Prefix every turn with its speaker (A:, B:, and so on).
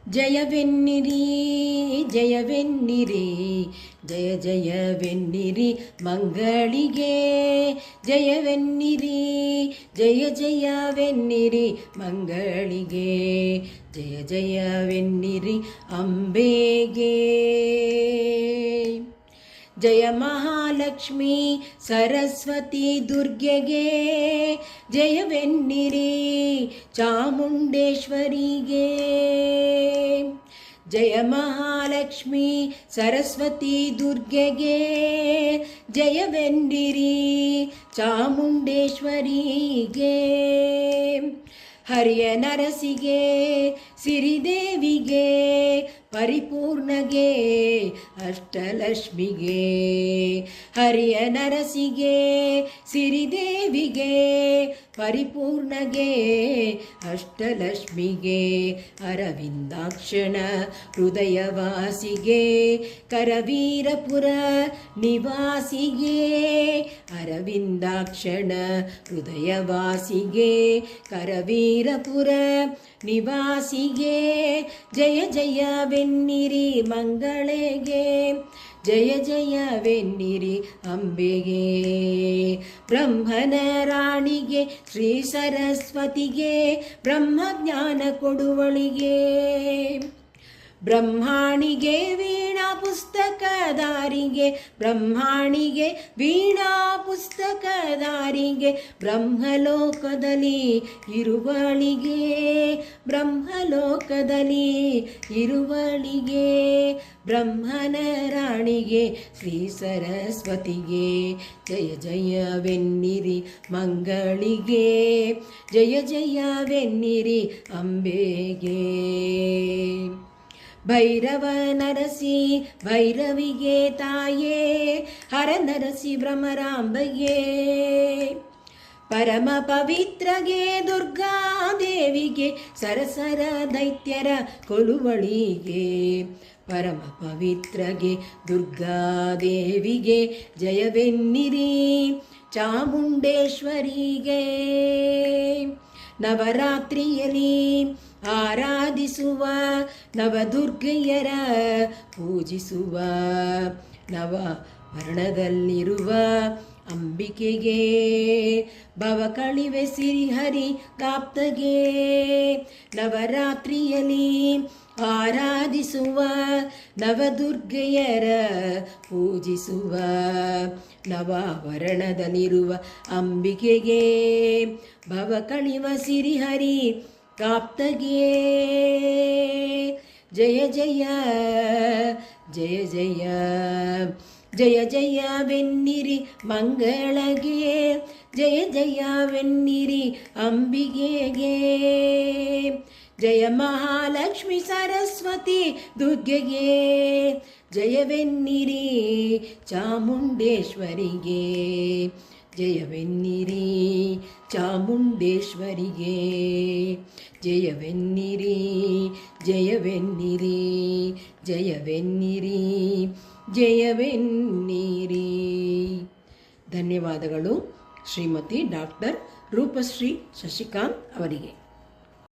A: ಜಯವೆನ್ನಿರಿ ಜಯವೆನ್ನಿರಿ ಜಯ ಜಯವೆನ್ನಿರಿ ಮಂಗಳಿಗೆ ಜಯವೆನ್ನಿರಿ ಜಯ ಜಯವೆನ್ನಿರಿ ಮಂಗಳಿಗೆ ಜಯ ಜಯವೆನ್ನಿರಿ ಅಂಬೆಗೆ ಜಯ ಮಹಾಲಕ್ಷ್ಮಿ ಸರಸ್ವತಿ ದುರ್ಗೆಗೆ ಜಯವೆನ್ನಿರಿ ಚಾಮುಂಡೇಶ್ವರಿಗೆ ಜಯ ಮಹಾಲಕ್ಷ್ಮಿ ಸರಸ್ವತಿ ದುರ್ಗೆಗೆ ಜಯವೆನ್ನಿರಿ ಚಾಮುಂಡೇಶ್ವರಿಗೆ ಹರಿಯ ನರಸಿಗೆ ಸಿರಿದೇವಿಗೆ ಪರಿಪೂರ್ಣಗೆ ಅಷ್ಟಲಕ್ಷ್ಮಿಗೆ ಹರಿಯ ನರಸಿಗೆ ಸಿರಿದೇವಿಗೆ ಪರಿಪೂರ್ಣಗೆ ಅಷ್ಟಲಕ್ಷ್ಮಿಗೆ ಅರವಿಂದಾಕ್ಷಣ ಹೃದಯವಾಸಿಗೆ ಕರವೀರಪುರ ನಿವಾಸಿಗೆ ಅರವಿಂದಾಕ್ಷಣ ಹೃದಯವಾಸಿಗೆ ಕರವೀರಪುರ ನಿವಾಸಿಗೆ ಜಯ ಜಯವೆನ್ನಿರಿ ಮಂಗಳಿಗೆ ಜಯ ಜಯವೆನ್ನಿರಿ ಅಂಬೆಗೆ ಬ್ರಹ್ಮನ ರಾಣಿಗೆ ಶ್ರೀ ಸರಸ್ವತಿಗೆ ಬ್ರಹ್ಮಜ್ಞಾನ ಕೊಡುವಳಿಗೆ ಬ್ರಹ್ಮಾಣಿಗೆ ವೀಣಾ ಪುಸ್ತಕದಾರಿಗೆ ಬ್ರಹ್ಮಾಣಿಗೆ ವೀಣಾ ಪುಸ್ತಕದಾರಿಗೆ ಬ್ರಹ್ಮಲೋಕದಲ್ಲಿ ಇರುವಳಿಗೆ ಬ್ರಹ್ಮಲೋಕದಲ್ಲಿ ಇರುವಳಿಗೆ ಬ್ರಹ್ಮನ ರಾಣಿಗೆ ಶ್ರೀ ಸರಸ್ವತಿಗೆ ಜಯ ಜಯವೆನ್ನಿರಿ ಮಂಗಳಿಗೆ ಜಯ ಜಯವೆನ್ನಿರಿ ಅಂಬೆಗೆ ಭೈರವ ನರಸಿ ಭೈರವಿಗೆ ತಾಯೇ ಹರ ನರಸಿ ಭ್ರಮರಾಂಬೆಗೆ ಪರಮ ಪವಿತ್ರಗೆ ದುರ್ಗಾದೇವಿಗೆ ಸರಸರ ದೈತ್ಯರ ಕೊಲುವಳಿಗೆ ಪರಮ ಪವಿತ್ರಗೆ ದುರ್ಗಾದೇವಿಗೆ ಜಯವೆನ್ನಿರಿ ಚಾಮುಂಡೇಶ್ವರಿಗೆ ನವರಾತ್ರಿಯಲ್ಲಿ ಆರಾಧಿಸುವ ನವದುರ್ಗೆಯರ ಪೂಜಿಸುವ ನವವರ್ಣದಲ್ಲಿರುವ ಅಂಬಿಕೆಗೆ ಭವ ಕಳಿವೆ ಸಿರಿಹರಿ ಕಾಪ್ತಗೆ ನವರಾತ್ರಿಯಲ್ಲಿ ಆರಾಧಿಸುವ ನವದುರ್ಗೆಯರ ಪೂಜಿಸುವ ನವವರ್ಣದಲ್ಲಿರುವ ಅಂಬಿಕೆಗೆ ಭವ ಕಳಿವ ಸಿರಿಹರಿ ಕಾಪ್ತಗೆ ಜಯ ಜಯ ಜಯ ಜಯ ಜಯ ಜಯವೆನ್ನಿರಿ ಮಂಗಳಗೆ ಜಯ ಜಯವೆನ್ನಿರಿ ಅಂಬಿಗೆಗೆ ಜಯ ಮಹಾಲಕ್ಷ್ಮಿ ಸರಸ್ವತಿ ದುರ್ಗೆಗೆ ಜಯವೆನ್ನಿರಿ ಚಾಮುಂಡೇಶ್ವರಿಗೆ ಜಯವೆನ್ನಿರಿ ಚಾಮುಂಡೇಶ್ವರಿಗೆ ಜಯವೆನ್ನಿರಿ ಜಯವೆನ್ನಿರಿ ಜಯವೆನ್ನಿರಿ ಜಯವೆನ್ನಿರಿ. ಧನ್ಯವಾದಗಳು ಶ್ರೀಮತಿ ಡಾಕ್ಟರ್ ರೂಪಶ್ರೀ ಶಶಿಕಾಂತ್ ಅವರಿಗೆ.